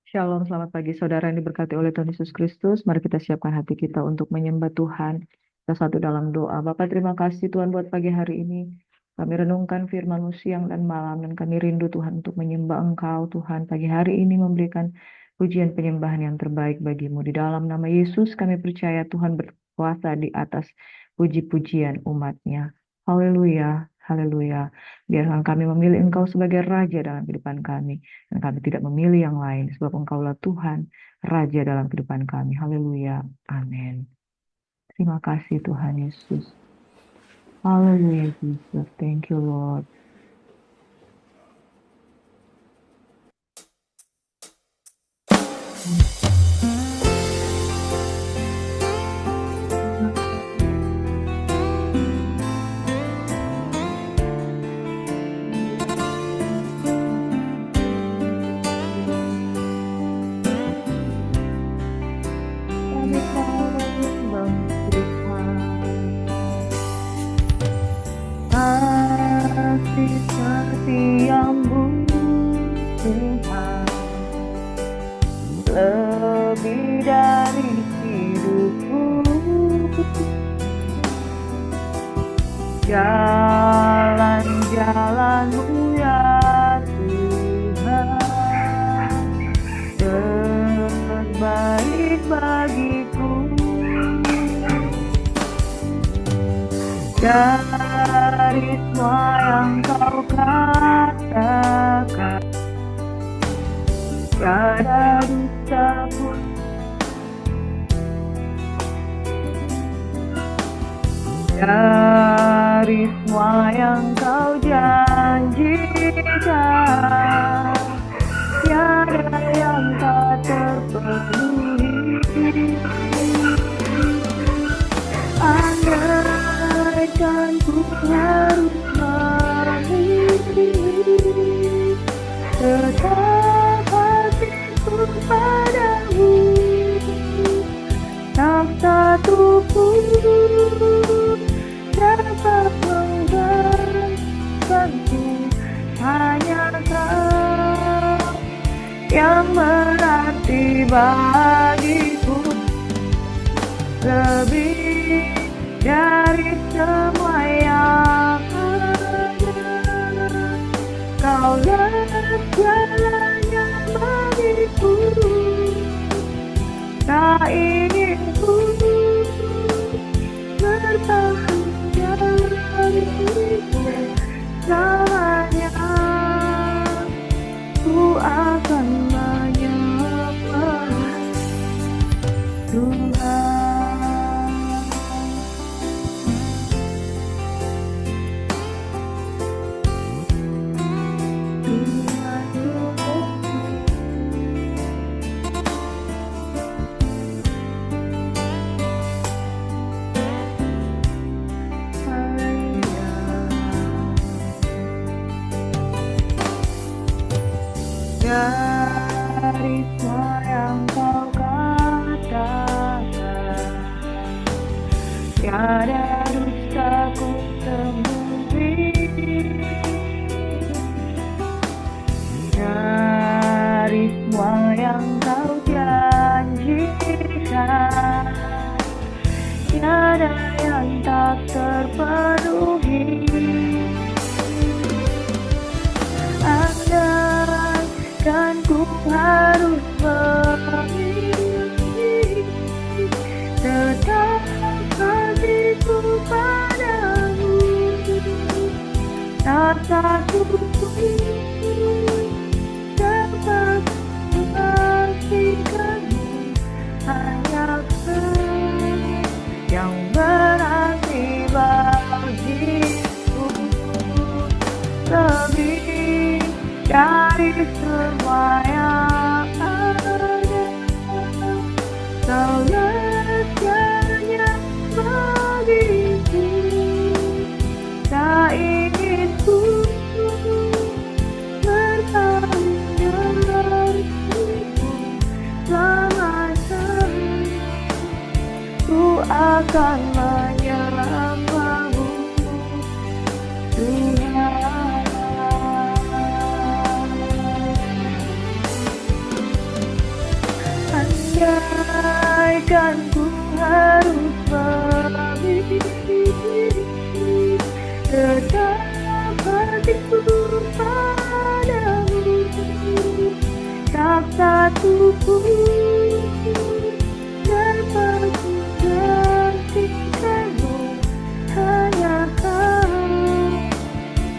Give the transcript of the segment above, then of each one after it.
Shalom, selamat pagi saudara yang diberkati oleh Tuhan Yesus Kristus. Mari kita siapkan hati kita untuk menyembah Tuhan. Kita satu dalam doa. Bapa, terima kasih Tuhan buat pagi hari ini. Kami renungkan firman-Mu siang dan malam, dan kami rindu Tuhan untuk menyembah Engkau Tuhan. Pagi hari ini memberikan pujian penyembahan yang terbaik bagimu. Di dalam nama Yesus kami percaya Tuhan berkuasa di atas puji-pujian umatnya. Haleluya, haleluya. Biarkan kami memilih Engkau sebagai Raja dalam kehidupan kami. Dan kami tidak memilih yang lain, sebab Engkaulah Tuhan, Raja dalam kehidupan kami. Haleluya. Amin. Terima kasih Tuhan Yesus. Haleluya, Jesus. Thank you, Lord. Kami sembah Tuhan. Kasih setiamu Tuhan, lebih dari hidupku. Jalan-jalanmu ya Tuhan, terbaik bagiku. Dari semua yang kau katakan, tiada dusta pun. Dari semua yang kau janjikan, tiada yang tak terpenuhi. Andaikan ku harus memilih, tetap hatiku padamu, tak satu pun dapat menggantikanku. Hanya Kau yang berarti bagiku, lebih dari semua yang ada. Kaulah segalanya bagiku, tak ingin ku bertahan darimu selamanya. Ku akan menyembah Tuhan. Dari semua yang kau katakan, tiada dusta ku temui. Dari semua yang kau janjikan, tiada yang tak terpenuhi. Dan ku harus memilih, tetap hatiku padamu, tak satu pun dapat memastikanmu. Hanya Kau yang berarti bagiku, lebih dari semua yang ada. Kaulah segalanya bagiku, tak ingin ku bertahan darimu selamanya. Ku akan menyembahmu Tuhan. Izinkan ku harus memilih, tetap hatiku padamu, tak satu pun dapat menggantikanmu. Hanya kau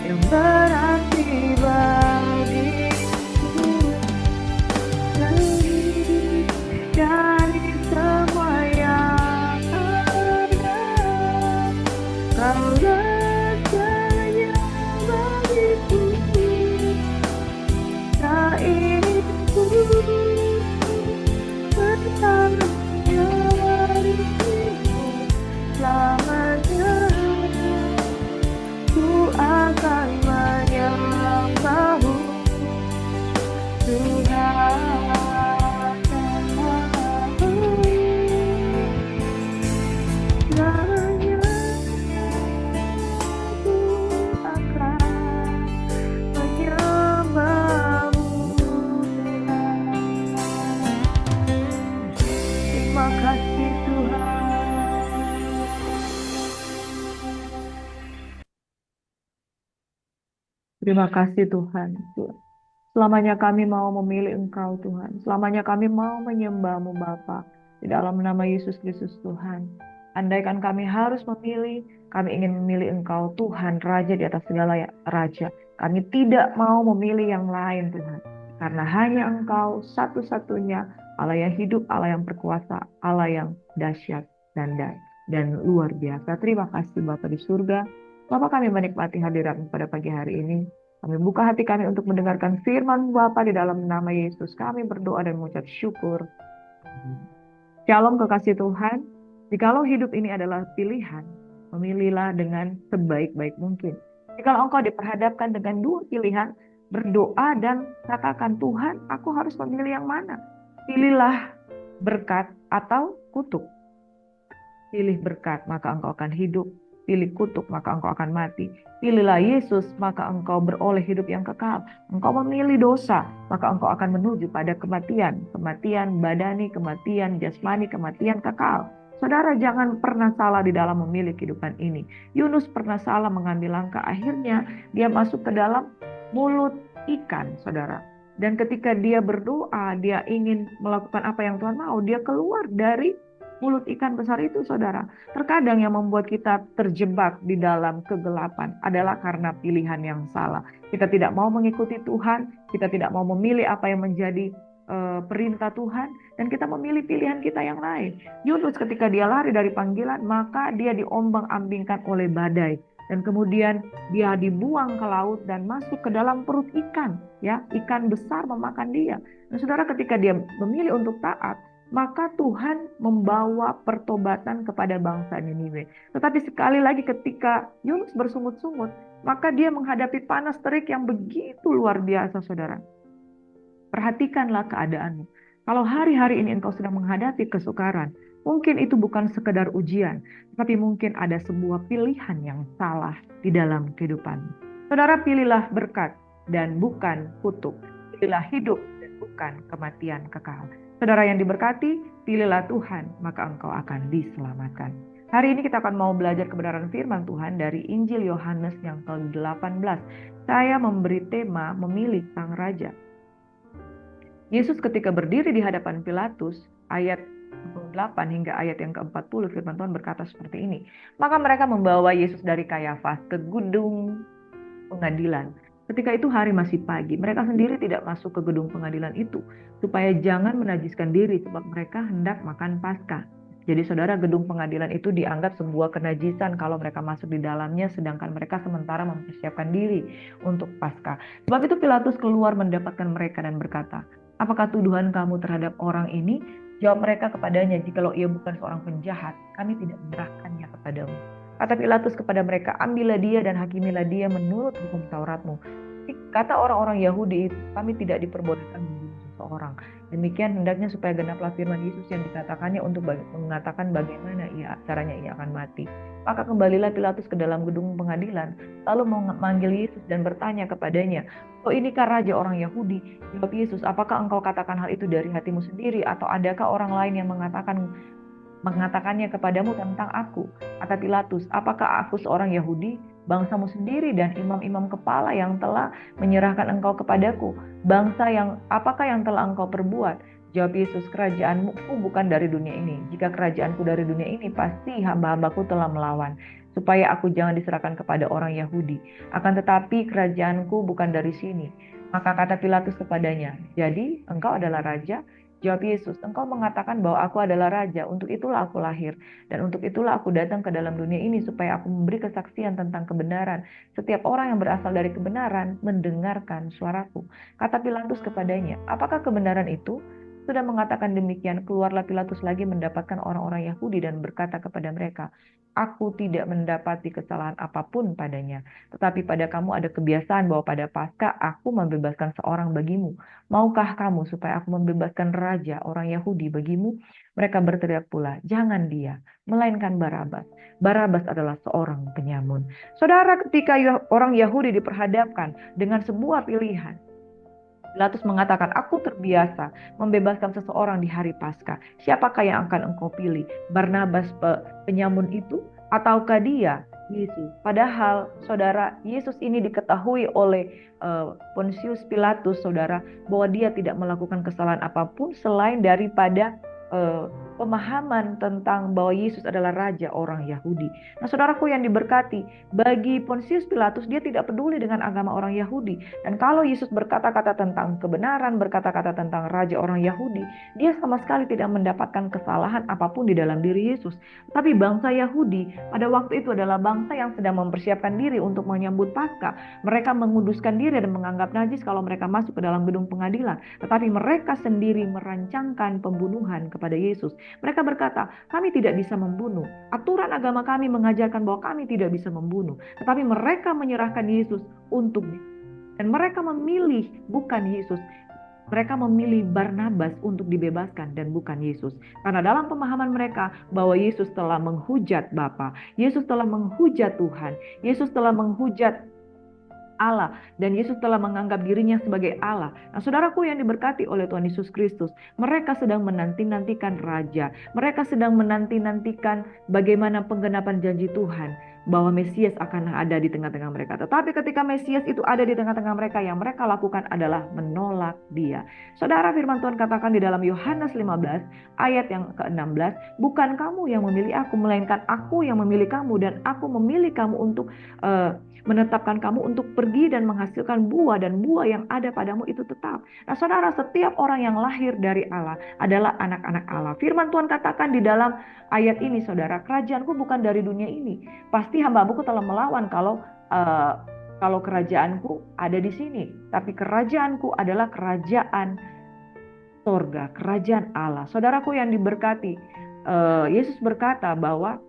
yang berarti bagiku, lebih dari semua yang ada. Kaulah segalanya bagiku, tak ingin ku bersamanya dirimu selamanya. Ku akan menyembahmu, Tuhan. Selamanya ku akan menyembahmu, Tuhan. Terima kasih Tuhan. Terima kasih Tuhan. Selamanya kami mau memilih Engkau Tuhan. Selamanya kami mau menyembah-Mu Bapa. Di dalam nama Yesus Kristus Tuhan. Andaikan kami harus memilih, kami ingin memilih Engkau Tuhan, Raja di atas segala Raja. Kami tidak mau memilih yang lain Tuhan. Karena hanya Engkau satu-satunya Allah yang hidup, Allah yang berkuasa, Allah yang dahsyat dan luar biasa. Terima kasih Bapa di surga. Bapa, kami menikmati hadirat pada pagi hari ini. Kami buka hati kami untuk mendengarkan firman Bapa di dalam nama Yesus. Kami berdoa dan mengucap syukur. Shalom kekasih Tuhan. Jikalau hidup ini adalah pilihan, memilihlah dengan sebaik-baik mungkin. Jikalau engkau diperhadapkan dengan dua pilihan, berdoa dan katakan, Tuhan, aku harus memilih yang mana? Pilihlah berkat atau kutuk. Pilih berkat, maka engkau akan hidup. Pilih kutuk, maka engkau akan mati. Pilihlah Yesus, maka engkau beroleh hidup yang kekal. Engkau memilih dosa, maka engkau akan menuju pada kematian. Kematian badani, kematian jasmani, kematian kekal. Saudara, jangan pernah salah di dalam memilih kehidupan ini. Yunus pernah salah mengambil langkah. Akhirnya dia masuk ke dalam mulut ikan, saudara. Dan ketika dia berdoa, dia ingin melakukan apa yang Tuhan mau, dia keluar dari mulut ikan besar itu, saudara. Terkadang yang membuat kita terjebak di dalam kegelapan adalah karena pilihan yang salah. Kita tidak mau mengikuti Tuhan, kita tidak mau memilih apa yang menjadi perintah Tuhan, dan kita memilih pilihan kita yang lain. Yunus ketika dia lari dari panggilan, maka dia diombang-ambingkan oleh badai. Dan kemudian dia dibuang ke laut dan masuk ke dalam perut ikan. Ya, ikan besar memakan dia. Dan saudara, ketika dia memilih untuk taat, maka Tuhan membawa pertobatan kepada bangsa Niniwe. Tetapi sekali lagi ketika Yunus bersungut-sungut, maka dia menghadapi panas terik yang begitu luar biasa, saudara. Perhatikanlah keadaanmu. Kalau hari-hari ini engkau sedang menghadapi kesukaran, mungkin itu bukan sekedar ujian, tapi mungkin ada sebuah pilihan yang salah di dalam kehidupanmu. Saudara, pilihlah berkat dan bukan kutuk. Pilihlah hidup dan bukan kematian kekal. Saudara yang diberkati, pilihlah Tuhan, maka engkau akan diselamatkan. Hari ini kita akan mau belajar kebenaran firman Tuhan dari Injil Yohanes yang ke-18. Saya memberi tema memilih Sang Raja. Yesus ketika berdiri di hadapan Pilatus, ayat 28 hingga ayat yang ke-40, firman Tuhan berkata seperti ini. Maka mereka membawa Yesus dari Kayafas ke gedung pengadilan. Ketika itu hari masih pagi, mereka sendiri tidak masuk ke gedung pengadilan itu, supaya jangan menajiskan diri, sebab mereka hendak makan Paskah. Jadi saudara, gedung pengadilan itu dianggap sebuah kenajisan kalau mereka masuk di dalamnya, sedangkan mereka sementara mempersiapkan diri untuk Paskah. Sebab itu Pilatus keluar mendapatkan mereka dan berkata, apakah tuduhan kamu terhadap orang ini? Jawab mereka kepadanya, jikalau ia bukan seorang penjahat, kami tidak menyerahkannya kepadamu. Kata Pilatus kepada mereka, ambillah dia dan hakimilah dia menurut hukum Tauratmu. Kata orang-orang Yahudi, kami tidak diperbolehkan membunuh seseorang. seseorang. Demikian hendaknya supaya genaplah firman Yesus yang dikatakannya untuk mengatakan bagaimana caranya ia akan mati. Maka kembalilah Pilatus ke dalam gedung pengadilan, lalu memanggil Yesus dan bertanya kepadanya, "Oh, inikah raja orang Yahudi?" Jawab Yesus, "Apakah engkau katakan hal itu dari hatimu sendiri, atau adakah orang lain yang mengatakannya kepadamu tentang aku?" Kata Pilatus, "Apakah aku seorang Yahudi? Bangsamu sendiri dan imam-imam kepala yang telah menyerahkan engkau kepadaku. Apakah yang telah engkau perbuat?" Jawab Yesus, "Kerajaanmu bukan dari dunia ini. Jika kerajaanku dari dunia ini, pasti hamba-hambaku telah melawan, supaya aku jangan diserahkan kepada orang Yahudi. Akan tetapi kerajaanku bukan dari sini." Maka kata Pilatus kepadanya, "Jadi engkau adalah raja?" Jawab Yesus, "Engkau mengatakan bahwa aku adalah raja. Untuk itulah aku lahir, dan untuk itulah aku datang ke dalam dunia ini, supaya aku memberi kesaksian tentang kebenaran. Setiap orang yang berasal dari kebenaran mendengarkan suaraku." Kata Pilatus kepadanya, "Apakah kebenaran itu?" Sudah mengatakan demikian, keluarlah Pilatus lagi mendapatkan orang-orang Yahudi dan berkata kepada mereka, "Aku tidak mendapati kesalahan apapun padanya. Tetapi pada kamu ada kebiasaan bahwa pada Paskah aku membebaskan seorang bagimu. Maukah kamu supaya aku membebaskan raja orang Yahudi bagimu?" Mereka berteriak pula, "Jangan dia, melainkan Barabas. Barabas adalah seorang penyamun." Saudara, ketika orang Yahudi diperhadapkan dengan sebuah pilihan, Pilatus mengatakan, "Aku terbiasa membebaskan seseorang di hari Paskah. Siapakah yang akan engkau pilih? Barnabas penyamun itu, ataukah dia, Yesus?" Padahal, saudara, Yesus ini diketahui oleh Pontius Pilatus, saudara, bahwa dia tidak melakukan kesalahan apapun selain daripada pemahaman tentang bahwa Yesus adalah raja orang Yahudi. Nah, saudaraku yang diberkati, bagi Pontius Pilatus, dia tidak peduli dengan agama orang Yahudi. Dan kalau Yesus berkata-kata tentang kebenaran, berkata-kata tentang raja orang Yahudi, dia sama sekali tidak mendapatkan kesalahan apapun di dalam diri Yesus. Tapi bangsa Yahudi pada waktu itu adalah bangsa yang sedang mempersiapkan diri untuk menyambut Paskah. Mereka menguduskan diri dan menganggap najis kalau mereka masuk ke dalam gedung pengadilan. Tetapi mereka sendiri merancangkan pembunuhan kepada Yesus. Mereka berkata, "Kami tidak bisa membunuh. Aturan agama kami mengajarkan bahwa kami tidak bisa membunuh." Tetapi mereka menyerahkan Yesus untuk, dan mereka memilih bukan Yesus. Mereka memilih Barnabas untuk dibebaskan dan bukan Yesus. Karena dalam pemahaman mereka bahwa Yesus telah menghujat Bapa, Yesus telah menghujat Tuhan, Yesus telah menghujat Allah, dan Yesus telah menganggap dirinya sebagai Allah. Nah, saudaraku yang diberkati oleh Tuhan Yesus Kristus, mereka sedang menanti-nantikan raja. Mereka sedang menanti-nantikan bagaimana penggenapan janji Tuhan bahwa Mesias akan ada di tengah-tengah mereka. Tetapi ketika Mesias itu ada di tengah-tengah mereka, yang mereka lakukan adalah menolak dia. Saudara, firman Tuhan katakan di dalam Yohanes 15 ayat yang ke-16, "Bukan kamu yang memilih aku, melainkan aku yang memilih kamu, dan aku memilih kamu untuk menetapkan kamu untuk pergi dan menghasilkan buah, dan buah yang ada padamu itu tetap." Nah, saudara, setiap orang yang lahir dari Allah adalah anak-anak Allah. Firman Tuhan katakan di dalam ayat ini, saudara, "Kerajaanku bukan dari dunia ini. Pasti hamba-hambaku telah melawan kalau kerajaanku ada di sini. Tapi kerajaanku adalah kerajaan sorga, kerajaan Allah." Saudaraku yang diberkati, Yesus berkata bahwa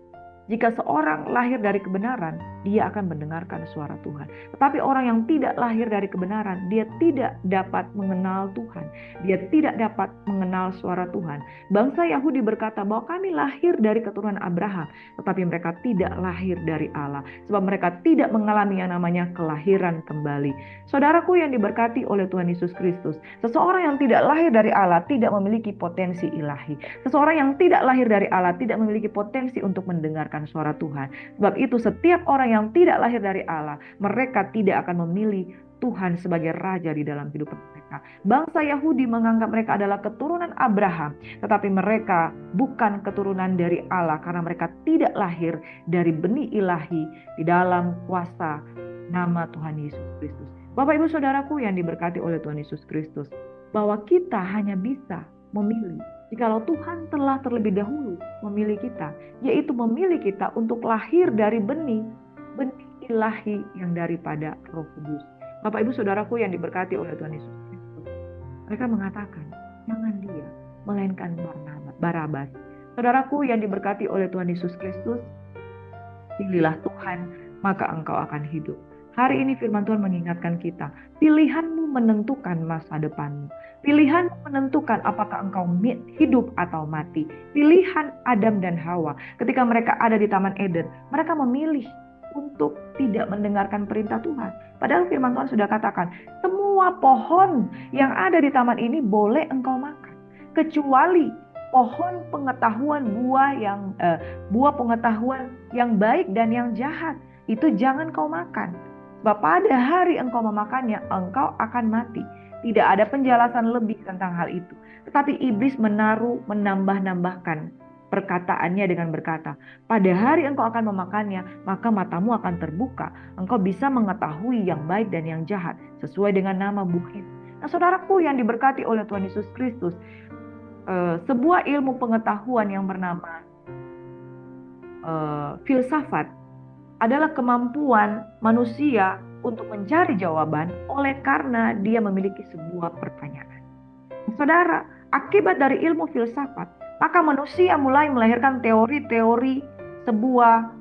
jika seorang lahir dari kebenaran, dia akan mendengarkan suara Tuhan. Tetapi orang yang tidak lahir dari kebenaran, dia tidak dapat mengenal Tuhan. Dia tidak dapat mengenal suara Tuhan. Bangsa Yahudi berkata bahwa kami lahir dari keturunan Abraham, tetapi mereka tidak lahir dari Allah. Sebab mereka tidak mengalami yang namanya kelahiran kembali. Saudaraku yang diberkati oleh Tuhan Yesus Kristus, seseorang yang tidak lahir dari Allah tidak memiliki potensi ilahi. Seseorang yang tidak lahir dari Allah tidak memiliki potensi untuk mendengarkan suara Tuhan. Sebab itu setiap orang yang tidak lahir dari Allah, mereka tidak akan memilih Tuhan sebagai raja di dalam kehidupan mereka. Bangsa Yahudi menganggap mereka adalah keturunan Abraham, tetapi mereka bukan keturunan dari Allah karena mereka tidak lahir dari benih ilahi di dalam kuasa nama Tuhan Yesus Kristus. Bapak Ibu Saudaraku yang diberkati oleh Tuhan Yesus Kristus, bahwa kita hanya bisa memilih jikalau Tuhan telah terlebih dahulu memilih kita, yaitu memilih kita untuk lahir dari benih ilahi yang daripada Roh Kudus. Bapak Ibu Saudaraku yang diberkati oleh Tuhan Yesus Kristus, mereka mengatakan, "Jangan dia, melainkan Barabas." Saudaraku yang diberkati oleh Tuhan Yesus Kristus, pilihlah Tuhan, maka engkau akan hidup. Hari ini firman Tuhan mengingatkan kita, pilihanmu menentukan masa depanmu. Pilihanmu menentukan apakah engkau hidup atau mati. Pilihan Adam dan Hawa ketika mereka ada di Taman Eden, mereka memilih untuk tidak mendengarkan perintah Tuhan. Padahal firman Tuhan sudah katakan, semua pohon yang ada di taman ini boleh engkau makan, kecuali pohon pengetahuan buah pengetahuan yang baik dan yang jahat. Itu jangan kau makan. Sebab pada hari engkau memakannya, engkau akan mati. Tidak ada penjelasan lebih tentang hal itu. Tetapi iblis menambah-nambahkan perkataannya dengan berkata, pada hari engkau akan memakannya, maka matamu akan terbuka. Engkau bisa mengetahui yang baik dan yang jahat, sesuai dengan nama buah itu. Nah, saudaraku yang diberkati oleh Tuhan Yesus Kristus, sebuah ilmu pengetahuan yang bernama filsafat adalah kemampuan manusia untuk mencari jawaban oleh karena dia memiliki sebuah pertanyaan. Saudara, akibat dari ilmu filsafat, maka manusia mulai melahirkan teori-teori, sebuah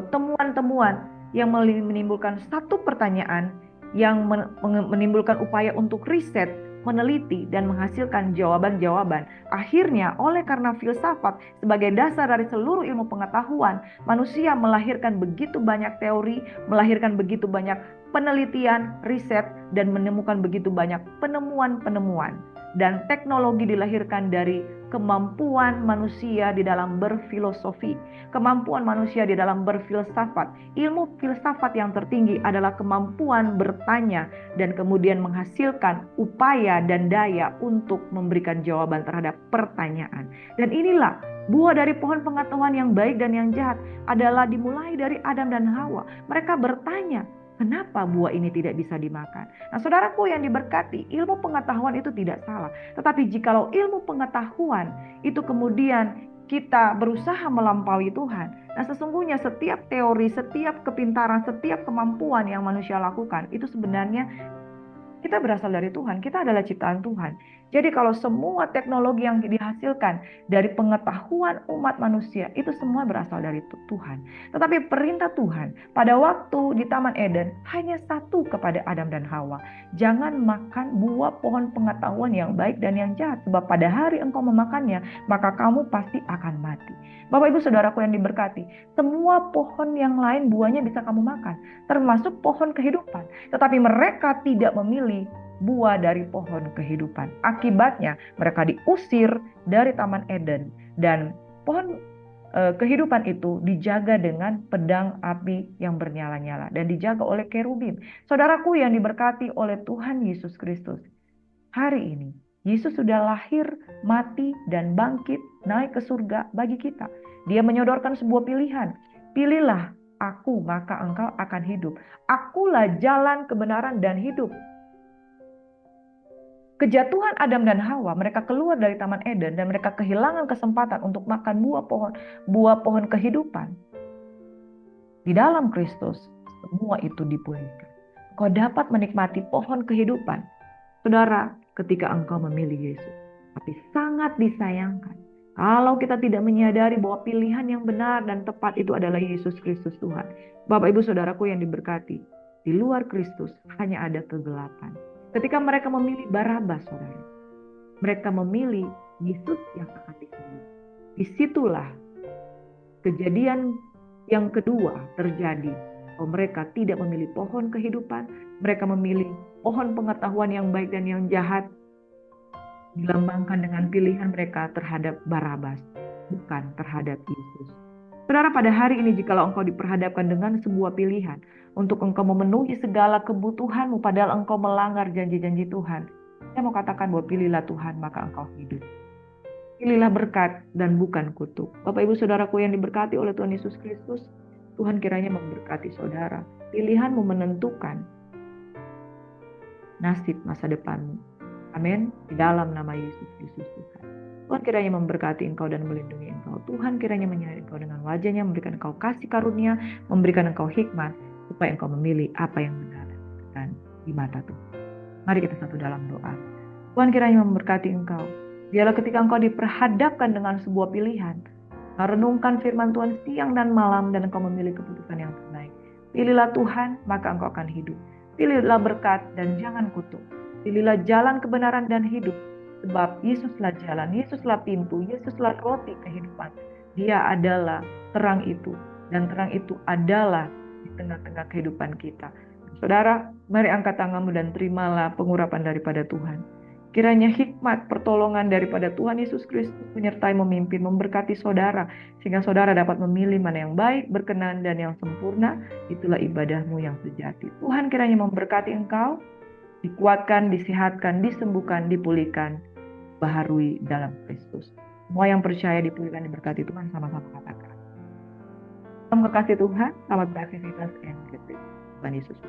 temuan-temuan yang menimbulkan satu pertanyaan, yang menimbulkan upaya untuk riset, meneliti, dan menghasilkan jawaban-jawaban. Akhirnya, oleh karena filsafat sebagai dasar dari seluruh ilmu pengetahuan, manusia melahirkan begitu banyak teori, melahirkan begitu banyak penelitian, riset, dan menemukan begitu banyak penemuan-penemuan. Dan teknologi dilahirkan dari kemampuan manusia di dalam berfilosofi, kemampuan manusia di dalam berfilsafat. Ilmu filsafat yang tertinggi adalah kemampuan bertanya dan kemudian menghasilkan upaya dan daya untuk memberikan jawaban terhadap pertanyaan. Dan inilah buah dari pohon pengetahuan yang baik dan yang jahat adalah dimulai dari Adam dan Hawa. Mereka bertanya, kenapa buah ini tidak bisa dimakan? Nah, saudaraku yang diberkati, ilmu pengetahuan itu tidak salah. Tetapi jikalau ilmu pengetahuan itu kemudian kita berusaha melampaui Tuhan, nah sesungguhnya setiap teori, setiap kepintaran, setiap kemampuan yang manusia lakukan, itu sebenarnya kita berasal dari Tuhan, kita adalah ciptaan Tuhan. Jadi kalau semua teknologi yang dihasilkan dari pengetahuan umat manusia, itu semua berasal dari Tuhan. Tetapi perintah Tuhan pada waktu di Taman Eden hanya satu kepada Adam dan Hawa. Jangan makan buah pohon pengetahuan yang baik dan yang jahat. Sebab pada hari engkau memakannya, maka kamu pasti akan mati. Bapak Ibu Saudaraku yang diberkati, semua pohon yang lain buahnya bisa kamu makan, termasuk pohon kehidupan. Tetapi mereka tidak memilih buah dari pohon kehidupan. Akibatnya mereka diusir dari Taman Eden, dan pohon kehidupan itu dijaga dengan pedang api yang bernyala-nyala dan dijaga oleh kerubim. Saudaraku yang diberkati oleh Tuhan Yesus Kristus, hari ini Yesus sudah lahir, mati, dan bangkit naik ke surga bagi kita. Dia menyodorkan sebuah pilihan. Pilihlah aku, maka engkau akan hidup. Akulah jalan, kebenaran, dan hidup. Kejatuhan Adam dan Hawa, mereka keluar dari Taman Eden dan mereka kehilangan kesempatan untuk makan buah pohon kehidupan. Di dalam Kristus, semua itu dipulihkan. Kau dapat menikmati pohon kehidupan, saudara, ketika engkau memilih Yesus. Tapi sangat disayangkan kalau kita tidak menyadari bahwa pilihan yang benar dan tepat itu adalah Yesus Kristus Tuhan. Bapak Ibu Saudaraku yang diberkati, di luar Kristus hanya ada kegelapan. Ketika mereka memilih Barabas, saudara, mereka memilih Yesus yang akan disembelih. Disitulah kejadian yang kedua terjadi. Mereka tidak memilih pohon kehidupan, mereka memilih pohon pengetahuan yang baik dan yang jahat, dilambangkan dengan pilihan mereka terhadap Barabas, bukan terhadap Yesus. Saudara, pada hari ini jikalau engkau diperhadapkan dengan sebuah pilihan untuk engkau memenuhi segala kebutuhanmu padahal engkau melanggar janji-janji Tuhan, saya mau katakan bahwa pilihlah Tuhan maka engkau hidup. Pilihlah berkat dan bukan kutuk. Bapak Ibu Saudaraku yang diberkati oleh Tuhan Yesus Kristus, Tuhan kiranya memberkati saudara. Pilihanmu menentukan nasib masa depanmu. Amin. Di dalam nama Yesus Kristus Tuhan. Tuhan kiranya memberkati engkau dan melindungi engkau. Tuhan kiranya menyertai engkau dengan wajahnya, memberikan engkau kasih karunia, memberikan engkau hikmat, supaya engkau memilih apa yang benar dan di mata Tuhan. Mari kita satu dalam doa. Tuhan kiranya memberkati engkau. Biarlah ketika engkau diperhadapkan dengan sebuah pilihan, renungkan firman Tuhan siang dan malam dan engkau memilih keputusan yang terbaik. Pilihlah Tuhan, maka engkau akan hidup. Pilihlah berkat dan jangan kutuk. Pilihlah jalan kebenaran dan hidup. Sebab Yesuslah jalan, Yesuslah pintu, Yesuslah roti kehidupan. Dia adalah terang itu. Dan terang itu adalah di tengah-tengah kehidupan kita. Saudara, mari angkat tanganmu dan terimalah pengurapan daripada Tuhan. Kiranya hikmat pertolongan daripada Tuhan Yesus Kristus menyertai, memimpin, memberkati saudara, sehingga saudara dapat memilih mana yang baik, berkenan, dan yang sempurna. Itulah ibadahmu yang sejati. Tuhan kiranya memberkati engkau, dikuatkan, disehatkan, disembuhkan, dipulihkan, baharui dalam Kristus. Semua yang percaya dipulihkan, diberkati Tuhan, sama-sama katakan. Salam kekasih Tuhan, selamat beraktivitas, and Tuhan Yesus.